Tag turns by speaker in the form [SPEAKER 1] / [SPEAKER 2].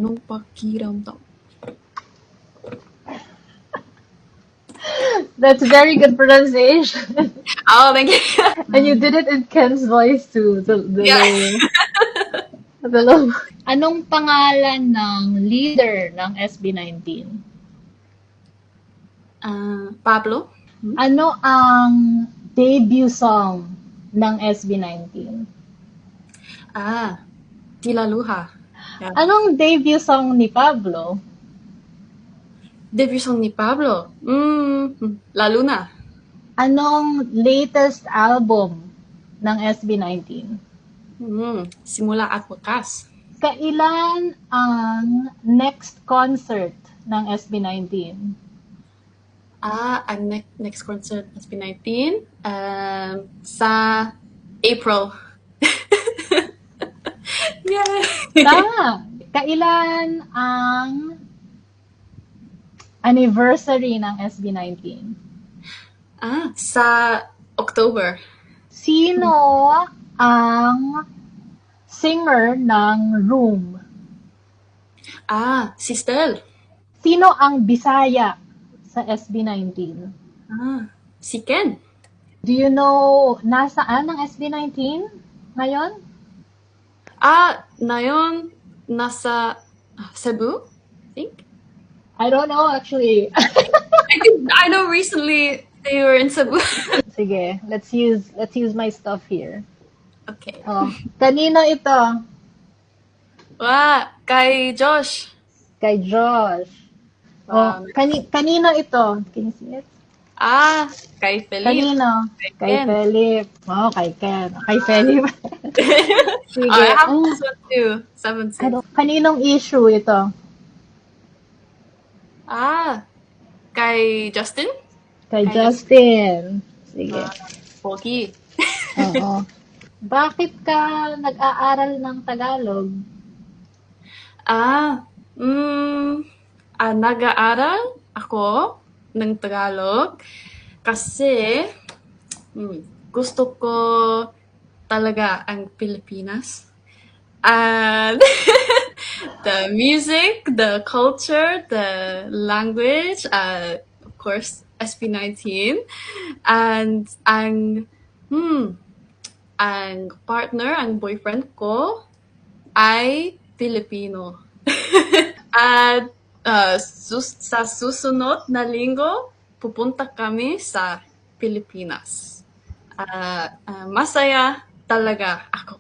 [SPEAKER 1] Anong pakiramdam?
[SPEAKER 2] That's very good pronunciation.
[SPEAKER 1] Oh, thank you.
[SPEAKER 2] And you did it in Ken's voice too. The
[SPEAKER 1] Yeah.
[SPEAKER 2] low. The low. Anong pangalan ng leader ng SB19?
[SPEAKER 1] Pablo?
[SPEAKER 2] Ano ang debut song ng SB19?
[SPEAKER 1] Dilaluha. Yeah.
[SPEAKER 2] Anong debut song ni Pablo?
[SPEAKER 1] Debut song ni Pablo? La Luna.
[SPEAKER 2] Anong latest album ng SB19?
[SPEAKER 1] Simula at Wakas.
[SPEAKER 2] Kailan ang next concert ng SB19?
[SPEAKER 1] Ang next concert SB19 sa April. Yeah.
[SPEAKER 2] Tama! Kailan ang anniversary ng SB19?
[SPEAKER 1] Sa October.
[SPEAKER 2] Sino ang singer ng Room?
[SPEAKER 1] Si Stel.
[SPEAKER 2] Sino ang Bisaya sa SB19?
[SPEAKER 1] Si Ken.
[SPEAKER 2] Do you know nasaan ang SB19 ngayon?
[SPEAKER 1] Ngayon, nasa Cebu, I think.
[SPEAKER 2] I don't know actually.
[SPEAKER 1] I know recently they were in Cebu.
[SPEAKER 2] Sige, let's use my stuff here.
[SPEAKER 1] Okay.
[SPEAKER 2] Oh, kanino ito?
[SPEAKER 1] Kay Josh.
[SPEAKER 2] Kay Josh. Oh, kanino ito? Can you see it?
[SPEAKER 1] Kay Felipe.
[SPEAKER 2] Kanino? Kay
[SPEAKER 1] Ken.
[SPEAKER 2] Philip. Oh, kay Ken. Kay Philip. Sige.
[SPEAKER 1] I have this one too. 7-6.
[SPEAKER 2] Kaninong issue ito?
[SPEAKER 1] Kay Justin.
[SPEAKER 2] Kay Justin. Sige.
[SPEAKER 1] Pogi.
[SPEAKER 2] Oo. Bakit ka nag-aaral ng Tagalog?
[SPEAKER 1] Nag-aaral ako ng Tagalog kasi gusto ko talaga ang Pilipinas. And the music, the culture, the language, of course, SB19. And ang partner, ang boyfriend ko ay Filipino. At sa susunod na linggo, pupunta kami sa Pilipinas. Masaya talaga ako.